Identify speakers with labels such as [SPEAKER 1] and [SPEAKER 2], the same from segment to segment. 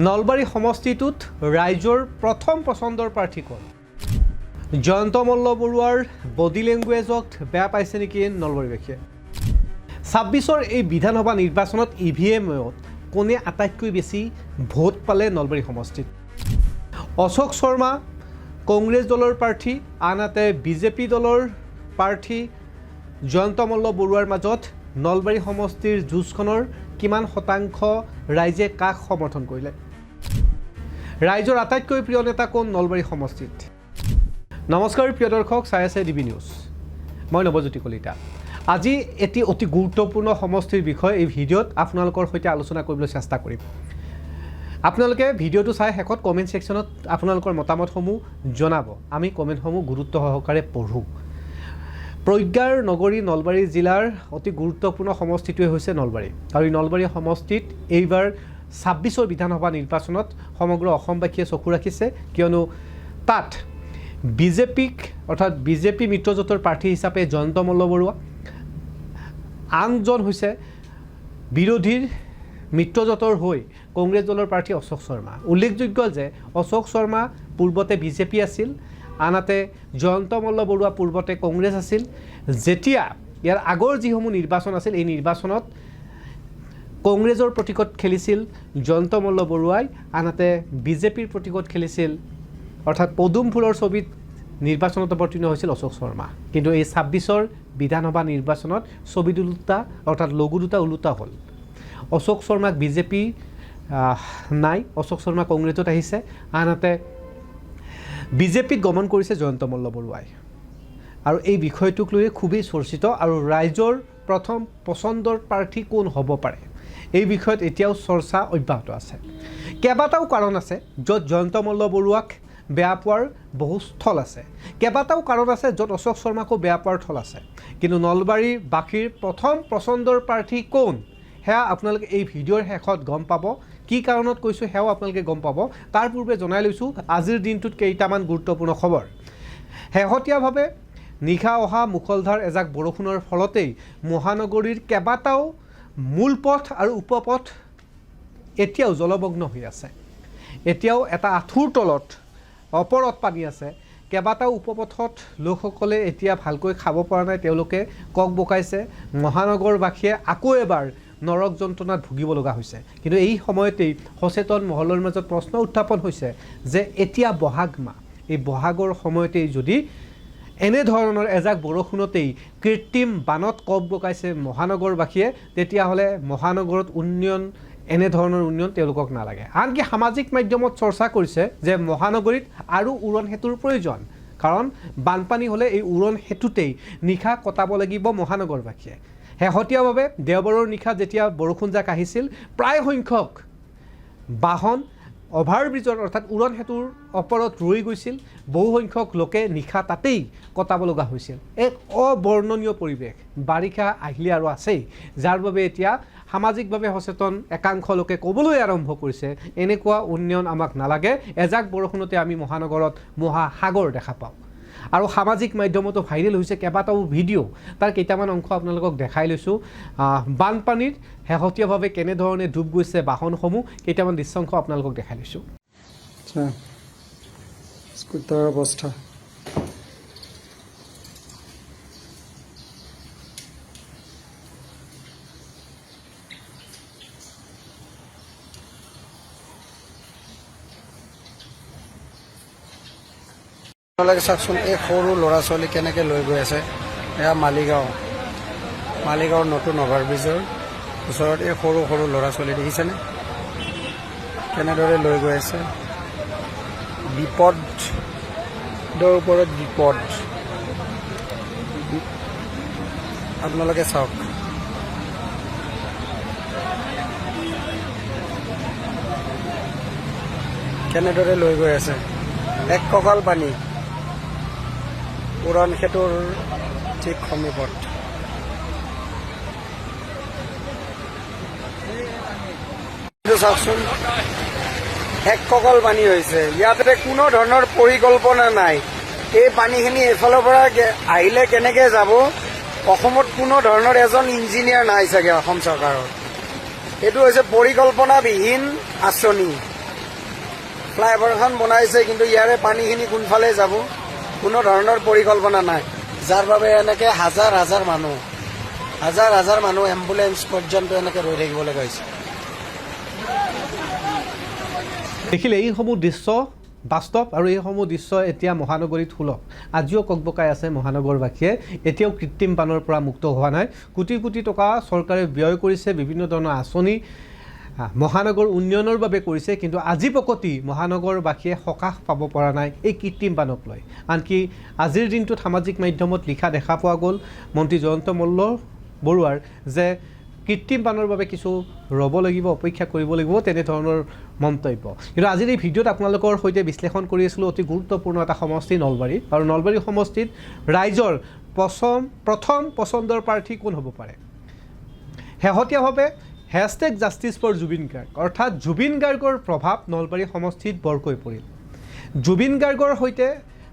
[SPEAKER 1] নলবাৰী সমষ্টিটোত ৰাইজৰ প্ৰথম পছন্দৰ প্ৰাৰ্থী কোন? জয়ন্ত মল্ল বৰুৱাৰ বডি লেংগুৱেজক বেয়া পাইছে নেকি নলবাৰীবাসীয়ে? ২৬ৰ এই বিধানসভা নিৰ্বাচনত EVM-ত কোনে আটাইতকৈ বেছি ভোট পালে নলবাৰী সমষ্টিত? অশোক শৰ্মা কংগ্ৰেছ দলৰ প্ৰাৰ্থী, আনহাতে বিজেপি দলৰ প্ৰাৰ্থী জয়ন্ত মল্ল বৰুৱাৰ মাজত নলবাৰী সমষ্টিৰ যুঁজখনৰ কিমান শতাংশ ৰাইজে কাক সমৰ্থন কৰিলে? ৰাইজৰ আটাইতকৈ প্ৰিয় নেতা কোন নলবাৰী সমষ্টিত? নমস্কাৰ প্ৰিয় দৰ্শক, চাই আছে DB নিউজ। মই নৱজ্যোতি কলিতা। আজি এটি অতি গুৰুত্বপূৰ্ণ সমষ্টিৰ বিষয়ে এই ভিডিঅ'ত আপোনালোকৰ সৈতে আলোচনা কৰিবলৈ চেষ্টা কৰিম। আপোনালোকে ভিডিঅ'টো চাই শেষত কমেণ্ট ছেকশ্যনত আপোনালোকৰ মতামতসমূহ জনাব। আমি কমেণ্টসমূহ গুৰুত্ব সহকাৰে পঢ়োঁ। প্ৰজ্ঞাৰ নগৰী নলবাৰী জিলাৰ অতি গুৰুত্বপূৰ্ণ সমষ্টিটোৱে হৈছে নলবাৰী। আৰু এই নলবাৰী সমষ্টিত এইবাৰ ২৬ৰ বিধানসভা নিৰ্বাচনত সমগ্ৰ অসমবাসীয়ে চকু ৰাখিছে, কিয়নো তাত বিজেপি মিত্ৰজোঁটৰ প্ৰাৰ্থী হিচাপে জয়ন্ত মল্ল বৰুৱা, আনজন হৈছে বিৰোধীৰ মিত্ৰজোঁটৰ হৈ কংগ্ৰেছ দলৰ প্ৰাৰ্থী অশোক শৰ্মা। উল্লেখযোগ্য যে অশোক শৰ্মা পূৰ্বতে বিজেপি আছিল, আনহাতে জয়ন্ত মল্ল বৰুৱা পূৰ্বতে কংগ্ৰেছ আছিল। যেতিয়া ইয়াৰ আগৰ যিসমূহ নিৰ্বাচন আছিল, এই নিৰ্বাচনত কংগ্ৰেছৰ প্ৰতীকত খেলিছিল জয়ন্ত মল্ল বৰুৱাই, আনহাতে বিজেপিৰ প্ৰতীকত খেলিছিল, অৰ্থাৎ পদুম ফুলৰ ছবিত নিৰ্বাচনত অৱতীৰ্ণ হৈছিল অশোক শৰ্মা। কিন্তু এই ২৬ৰ বিধানসভা নিৰ্বাচনত ছবি দুটা অৰ্থাৎ লঘু দুটা ওলোটা হ'ল। অশোক শৰ্মাক বিজেপি নাই, অশোক শৰ্মা কংগ্ৰেছত আহিছে, আনহাতে বিজেপিত গমন কৰিছে জয়ন্ত মল্ল বৰুৱাই। আৰু এই বিষয়টোক লৈ খুবেই চৰ্চিত আৰু ৰাইজৰ প্ৰথম পচন্দৰ প্ৰাৰ্থী কোন হ'ব পাৰে, এই বিষয়ত এতিয়াও চৰ্চা অব্যাহত আছে। কেইবাটাও কাৰণ আছে য'ত জয়ন্ত মল্ল বৰুৱাক বেয়া পোৱাৰ বহু স্থল আছে, কেইবাটাও কাৰণ আছে য'ত অশোক শৰ্মাকো বেয়া পোৱাৰ থল আছে। কিন্তু নলবাৰীবাসীৰ প্ৰথম পচন্দৰ প্ৰাৰ্থী কোন, সেয়া আপোনালোকে এই ভিডিঅ'ৰ শেষত গম পাব। কি কাৰণত কৈছোঁ সেয়াও আপোনালোকে গম পাব। তাৰ পূৰ্বে জনাই লৈছোঁ আজিৰ দিনটোত কেইটামান গুৰুত্বপূৰ্ণ খবৰ। শেহতীয়াভাৱে নিশা অহা মুষলধাৰ এজাক বৰষুণৰ ফলতেই মহানগৰীৰ কেইবাটাও মূল পথ আৰু উপপথ এতিয়াও জলমগ্ন হৈ আছে। এতিয়াও এটা আঁঠুৰ তলত ওপৰত পানী আছে। কেইবাটাও উপপথত লোকসকলে এতিয়া ভালকৈ খাব পৰা নাই, তেওঁলোকে কক বকাইছে। মহানগৰবাসীয়ে আকৌ এবাৰ নৰক যন্ত্ৰণাত ভুগিব লগা হৈছে। কিন্তু এই সময়তেই সচেতন মহলৰ মাজত প্ৰশ্ন উত্থাপন হৈছে যে এতিয়া বহাগ মাহ, এই বহাগৰ সময়তেই যদি এনেধৰণৰ এজাক বৰষুণতেই কৃত্ৰিম বানত কক বকাইছে মহানগৰবাসীয়ে, তেতিয়াহ'লে মহানগৰত এনেধৰণৰ উন্নয়ন তেওঁলোকক নালাগে। আনকি সামাজিক মাধ্যমত চৰ্চা কৰিছে যে মহানগৰীত আৰু উৰণ সেতুৰ প্ৰয়োজন, কাৰণ বানপানী হ'লে এই উৰণ সেতুতেই নিশা কটাব লাগিব মহানগৰবাসীয়ে। শেহতীয়াভাৱে দেওবাৰৰ নিশা যেতিয়া বৰষুণজাক আহিছিল, প্ৰায় সংখ্যক বাহন অভাৰব্ৰিজৰ অৰ্থাৎ উৰণ সেতুৰ ওপৰত ৰৈ গৈছিল। বহু সংখ্যক লোকে নিশা তাতেই কটাব লগা হৈছিল। এক অবৰ্ণনীয় পৰিৱেশ বাৰিষা আহিলে আৰু আছেই, যাৰ বাবে এতিয়া সামাজিকভাৱে সচেতন একাংশ লোকে ক'বলৈ আৰম্ভ কৰিছে এনেকুৱা উন্নয়ন আমাক নালাগে। এজাক বৰষুণতে আমি মহানগৰত মহাসাগৰ দেখা পাওঁ। আৰু সামাজিক মাধ্যমতো ভাইৰেল হৈছে কেইবাটাও ভিডিঅ', তাৰ কেইটামান অংশ আপোনালোকক দেখাই লৈছোঁ। বানপানীত শেহতীয়াভাৱে কেনেধৰণে ডুব গৈছে বাহনসমূহ, কেইটামান দৃশ্যাংশ আপোনালোকক দেখাই লৈছোঁ।
[SPEAKER 2] স্কুটাৰ অৱস্থা চাওকচোন, এই সৰু ল'ৰা ছোৱালী কেনেকৈ লৈ গৈ আছে। এয়া মালিগাঁৱৰ নতুন অভাৰব্ৰিজৰ ওচৰত এই সৰু সৰু ল'ৰা ছোৱালী দেখিছেনে কেনেদৰে লৈ গৈ আছে। বিপদৰ ওপৰত বিপদ, আপোনালোকে চাওক। কেনেদৰে লৈ গৈ আছে, এক কঁকাল পানী উৰণ সেতুৰ ঠিক সমীপত। চাওকচোন, এক কঁকাল পানী হৈছে। ইয়াতে কোনো ধৰণৰ পৰিকল্পনা নাই। এই পানীখিনি এইফালৰ পৰা আহিলে কেনেকৈ যাব, অসমত কোনো ধৰণৰ এজন ইঞ্জিনিয়াৰ নাই চাগে অসম চৰকাৰৰ। এইটো হৈছে পৰিকল্পনাবিহীন আঁচনি। ফ্লাইঅভাৰখন বনাইছে, কিন্তু ইয়াৰে পানীখিনি কোনফালে যাব কোনো ধৰণৰ পৰিকল্পনা নাই, যাৰ বাবে এনেকে হাজাৰ হাজাৰ মানুহ এম্বুলেন্স পৰ্যন্ত এনেকে ৰৈ থাকিব লগা হৈছে।
[SPEAKER 1] দেখিলে এইসমূহ দৃশ্য বাস্তৱ, আৰু এইসমূহ দৃশ্য এতিয়া মহানগৰীত সুলভ। আজিও ককবকাই আছে মহানগৰবাসীয়ে, এতিয়াও কৃত্ৰিম বানৰ পৰা মুক্ত হোৱা নাই। কোটি কোটি টকা চৰকাৰে ব্যয় কৰিছে, বিভিন্ন ধৰণৰ আঁচনি মহানগৰ উন্নয়নৰ বাবে কৰিছে, কিন্তু আজি পকতি মহানগৰবাসীয়ে সকাহ পাব পৰা নাই এই কৃত্ৰিম বানক লৈ। আনকি আজিৰ দিনটোত সামাজিক মাধ্যমত লিখা দেখা পোৱা গ'ল মন্ত্ৰী জয়ন্ত মল্ল বৰুৱাৰ যে কৃত্ৰিম বানৰ বাবে কিছু ৰ'ব লাগিব, অপেক্ষা কৰিব লাগিব, তেনেধৰণৰ মন্তব্য। কিন্তু আজিৰ এই ভিডিঅ'ত আপোনালোকৰ সৈতে বিশ্লেষণ কৰি আছিলোঁ অতি গুৰুত্বপূৰ্ণ এটা সমষ্টি নলবাৰী, আৰু নলবাৰী সমষ্টিত ৰাইজৰ প্ৰথম পচন্দৰ প্ৰাৰ্থী কোন হ'ব পাৰে। শেহতীয়াভাৱে #জাষ্টিছ ফৰ জুবিন গাৰ্গ, অৰ্থাৎ জুবিন গাৰ্গৰ প্ৰভাৱ নলবাৰী সমষ্টিত বৰকৈ পৰিল। জুবিন গাৰ্গৰ সৈতে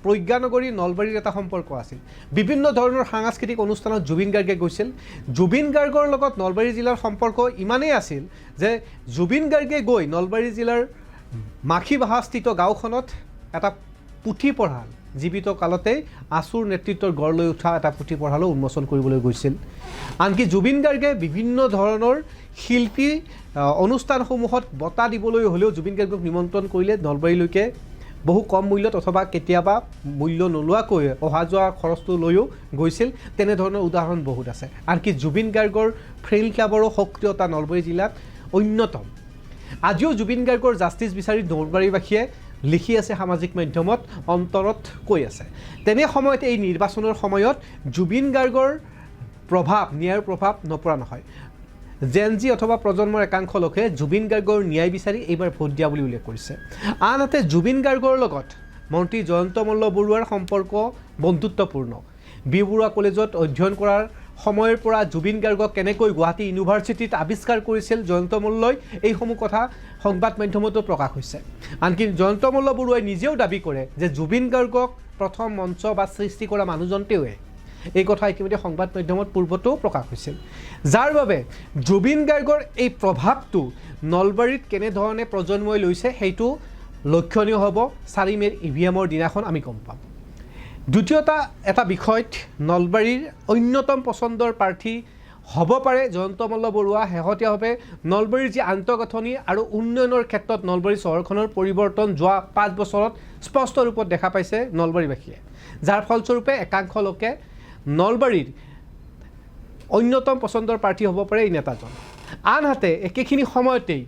[SPEAKER 1] প্ৰজ্ঞানগৰী নলবাৰীৰ এটা সম্পৰ্ক আছিল। বিভিন্ন ধৰণৰ সাংস্কৃতিক অনুষ্ঠানত জুবিন গাৰ্গে গৈছিল। জুবিন গাৰ্গৰ লগত নলবাৰী জিলাৰ সম্পৰ্ক ইমানেই আছিল যে জুবিন গাৰ্গে গৈ নলবাৰী জিলাৰ মাখিবাহাস্থিত গাঁওখনত এটা পুথিপঁৰাল জীৱিত কালতেই আছুৰ নেতৃত্বৰ গঢ় লৈ উঠা এটা পুথিপঁৰালো উন্মোচন কৰিবলৈ গৈছিল। আনকি জুবিন গাৰ্গে বিভিন্ন ধৰণৰ শিল্পী অনুষ্ঠানসমূহত বঁটা দিবলৈ হ'লেও জুবিন গাৰ্গক নিমন্ত্ৰণ কৰিলে নলবাৰীলৈকে বহু কম মূল্যত অথবা কেতিয়াবা মূল্য নোলোৱাকৈ অহা যোৱা খৰচটো লৈও গৈছিল। তেনেধৰণৰ উদাহৰণ বহুত আছে। আনকি জুবিন গাৰ্গৰ ফ্ৰেইল ক্লাবৰো সক্ৰিয়তা নলবাৰী জিলাত অন্যতম। আজিও জুবিন গাৰ্গৰ জাষ্টিছ বিচাৰি নলবাৰীবাসীয়ে লিখি আছে সামাজিক মাধ্যমত, অন্তৰত কৈ আছে। তেনে সময়ত এই নিৰ্বাচনৰ সময়ত জুবিন গাৰ্গৰ ন্যায়ৰ প্ৰভাৱ নপৰা নহয়। জেনজি অথবা প্ৰজন্মৰ একাংশ লোকে জুবিন গাৰ্গৰ ন্যায় বিচাৰি এইবাৰ ভোট দিয়া বুলি উল্লেখ কৰিছে। আনহাতে জুবিন গাৰ্গৰ লগত মন্ত্ৰী জয়ন্ত মল্ল বৰুৱাৰ সম্পৰ্ক বন্ধুত্বপূৰ্ণ। বি বৰুৱা কলেজত অধ্যয়ন কৰাৰ সময়ৰ পৰা জুবিন গাৰ্গক কেনেকৈ গুৱাহাটী ইউনিভাৰ্চিটিত আৱিষ্কাৰ কৰিছিল জয়ন্ত মল্লই, এইসমূহ কথা সংবাদ মাধ্যমতো প্ৰকাশ হৈছে। আনকি জয়ন্ত মল্ল বৰুৱাই নিজেও দাবী কৰে যে জুবিন গাৰ্গক প্ৰথম মঞ্চ বা সৃষ্টি কৰা মানুহজন তেওঁৱে। এই কথা ইতিমধ্যে সংবাদ মাধ্যমত পূৰ্বতো প্ৰকাশ হৈছিল। যাৰ বাবে জুবিন গাৰ্গৰ এই প্ৰভাৱটো নলবাৰীত কেনেধৰণে প্ৰজন্মই লৈছে সেইটো লক্ষণীয় হ'ব। 4 মে'ৰ EVM-ৰ দিনাখন আমি গম পাম। দ্বিতীয়টা এটা বিষয়ত নলবাৰীৰ অন্যতম পচন্দৰ প্ৰাৰ্থী হ'ব পাৰে জয়ন্ত মল্ল বৰুৱা। শেহতীয়াভাৱে নলবাৰীৰ যি আন্তঃগাঁথনি আৰু উন্নয়নৰ ক্ষেত্ৰত নলবাৰী চহৰখনৰ পৰিৱৰ্তন যোৱা 5 বছৰত স্পষ্ট ৰূপত দেখা পাইছে নলবাৰীবাসীয়ে, যাৰ ফলস্বৰূপে একাংশ লোকে নলবাৰীৰ অন্যতম পচন্দৰ প্ৰাৰ্থী হ'ব পাৰে এই নেতাজন। আনহাতে একেখিনি সময়তেই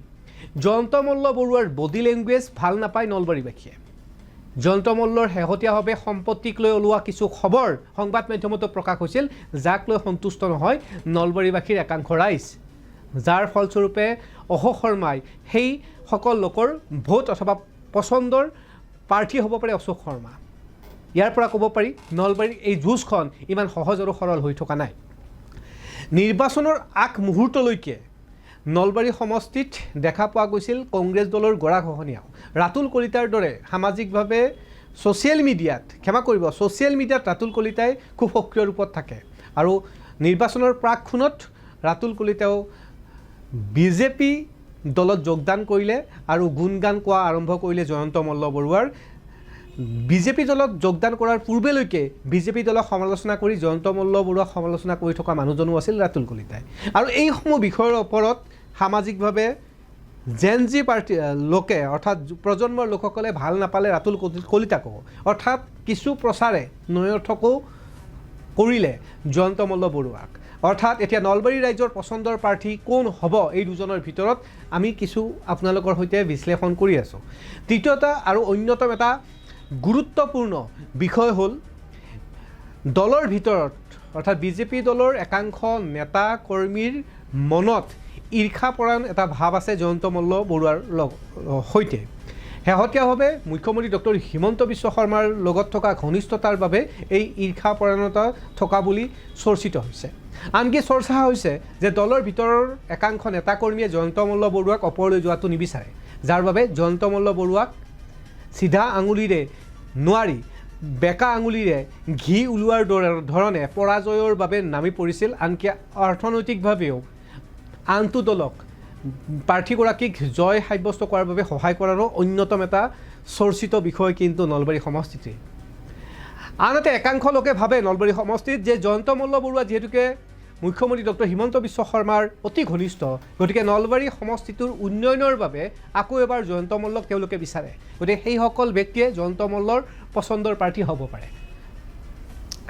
[SPEAKER 1] জয়ন্ত মল্ল বৰুৱাৰ বডি লেংগুৱেজ ভাল নাপায় নলবাৰীবাসীয়ে। জয়ন্ত মল্লৰ শেহতীয়াভাৱে সম্পত্তিক লৈ ওলোৱা কিছু খবৰ সংবাদ মাধ্যমতো প্ৰকাশ হৈছিল, যাক লৈ সন্তুষ্ট নহয় নলবাৰীবাসীৰ একাংশ ৰাইজ, যাৰ ফলস্বৰূপে অশোক শৰ্মাই সেই সকল লোকৰ ভোট অথবা পচন্দৰ প্ৰাৰ্থী হ'ব পাৰে অশোক শৰ্মা। ইয়াৰ পৰা ক'ব পাৰি নলবাৰীৰ এই যুঁজখন ইমান সহজ আৰু সৰল হৈ থকা নাই। নিৰ্বাচনৰ আগ মুহূৰ্তলৈকে নলবাৰী সমষ্টিত দেখা পোৱা গৈছিল কংগ্ৰেছ দলৰ গৰাখহনীয়াও। ৰাতুল কলিতাৰ দৰে সামাজিকভাৱে ছ'চিয়েল মিডিয়াত ৰাতুল কলিতাই খুব সক্ৰিয় ৰূপত থাকে, আৰু নিৰ্বাচনৰ প্ৰাকক্ষণত ৰাতুল কলিতাও বিজেপি দলত যোগদান কৰিলে আৰু গুণগান কোৱা আৰম্ভ কৰিলে জয়ন্ত মল্ল বৰুৱাৰ। বিজেপি দলত যোগদান কৰাৰ পূৰ্বেলৈকে বিজেপি দলক সমালোচনা কৰি জয়ন্ত মল্ল বৰুৱাক সমালোচনা কৰি থকা মানুহজনো আছিল ৰাতুল কলিতাই। আৰু এইসমূহ বিষয়ৰ ওপৰত সামাজিকভাৱে জেনজি লোকে অৰ্থাৎ প্ৰজন্মৰ লোকসকলে ভাল নাপালে ৰাতুল কলিতাকো, অৰ্থাৎ কিছু প্ৰচাৰে নৈৰ্থকো কৰিলে জয়ন্ত মল্ল বৰুৱাক। অৰ্থাৎ এতিয়া নলবাৰী ৰাইজৰ পচন্দৰ প্ৰাৰ্থী কোন হ'ব এই দুজনৰ ভিতৰত আমি কিছু আপোনালোকৰ সৈতে বিশ্লেষণ কৰি আছোঁ। তৃতীয়টা আৰু অন্যতম এটা গুৰুত্বপূৰ্ণ বিষয় হ'ল দলৰ ভিতৰত অৰ্থাৎ বিজেপি দলৰ একাংশ নেতা কৰ্মীৰ মনত ঈৰ্ষাপৰায়ণ এটা ভাৱ আছে জয়ন্ত মল্ল বৰুৱাৰ সৈতে। শেহতীয়াভাৱে মুখ্যমন্ত্ৰী ডক্টৰ হিমন্ত বিশ্ব শৰ্মাৰ লগত থকা ঘনিষ্ঠতাৰ বাবে এই ঈৰ্ষাপৰায়ণতা থকা বুলি চৰ্চিত হৈছে। আনকি চৰ্চা হৈছে যে দলৰ ভিতৰৰ একাংশ নেতাকৰ্মীয়ে জয়ন্ত মল্ল বৰুৱাক ওপৰলৈ যোৱাটো নিবিচাৰে, যাৰ বাবে জয়ন্ত মল্ল বৰুৱাক চিধা আঙুলিৰে নোৱাৰি বেকা আঙুলিৰে ঘি ওলোৱাৰ ধৰণে পৰাজয়ৰ বাবে নামি পৰিছিল। আনকি অৰ্থনৈতিকভাৱেও আনটো দলক প্ৰাৰ্থীগৰাকীক জয় সাব্যস্ত কৰাৰ বাবে সহায় কৰাৰো অন্যতম এটা চৰ্চিত বিষয় কিন্তু নলবাৰী সমষ্টিতে আনহাতে একাংশ লোকে ভাবে নলবাৰী সমষ্টিত যে জয়ন্ত মল্ল বৰুৱা যিহেতুকে মুখ্যমন্ত্ৰী ডক্টৰ হিমন্ত বিশ্ব শৰ্মাৰ অতি ঘনিষ্ঠ গতিকে নলবাৰী সমষ্টিটোৰ উন্নয়নৰ বাবে আকৌ এবাৰ জয়ন্ত মল্লক তেওঁলোকে বিচাৰে গতিকে সেইসকল ব্যক্তিয়ে জয়ন্ত মল্লৰ পচন্দৰ প্ৰাৰ্থী হ'ব পাৰে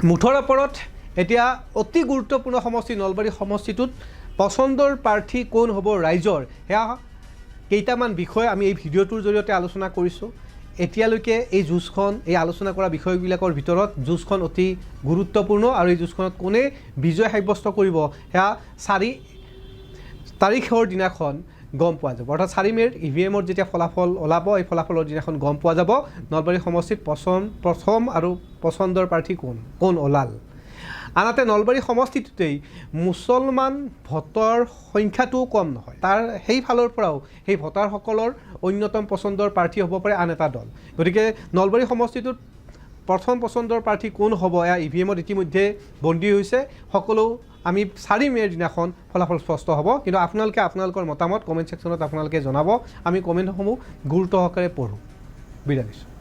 [SPEAKER 1] মুঠৰ ওপৰত এতিয়া অতি গুৰুত্বপূৰ্ণ সমষ্টি নলবাৰী সমষ্টিটোত পচন্দৰ প্ৰাৰ্থী কোন হ'ব ৰাইজৰ সেয়া কেইটামান বিষয় আমি এই ভিডিঅ'টোৰ জৰিয়তে আলোচনা কৰিছোঁ এতিয়ালৈকে এই যুঁজখন এই আলোচনা কৰা বিষয়বিলাকৰ ভিতৰত যুঁজখন অতি গুৰুত্বপূৰ্ণ আৰু এই যুঁজখনত কোনে বিজয় সাব্যস্ত কৰিব সেয়া 4 তাৰিখৰ দিনাখন গম পোৱা যাব অৰ্থাৎ 4 মে'ৰ ইভিএমৰ যেতিয়া ফলাফল ওলাব এই ফলাফলৰ দিনাখন গম পোৱা যাব নলবাৰী সমষ্টিত প্ৰথম আৰু পচন্দৰ প্ৰাৰ্থী কোন ওলাল আনহাতে নলবাৰী সমষ্টিটোতেই মুছলমান ভোটৰ সংখ্যাটোও কম নহয় তাৰ সেই ফালৰ পৰাও সেই ভোটাৰসকলৰ অন্যতম পচন্দৰ প্ৰাৰ্থী হ'ব পাৰে আন এটা দল গতিকে নলবাৰী সমষ্টিটোত প্ৰথম পচন্দৰ প্ৰাৰ্থী কোন হ'ব এয়া ইভিএমত ইতিমধ্যে বন্দী হৈছে সকলো আমি 4 মে'ৰ দিনাখন ফলাফল স্পষ্ট হ'ব কিন্তু আপোনালোকৰ মতামত কমেণ্ট ছেকশ্যনত আপোনালোকে জনাব আমি কমেণ্টসমূহ গুৰুত্ব সহকাৰে পঢ়োঁ বিদায় দিছোঁ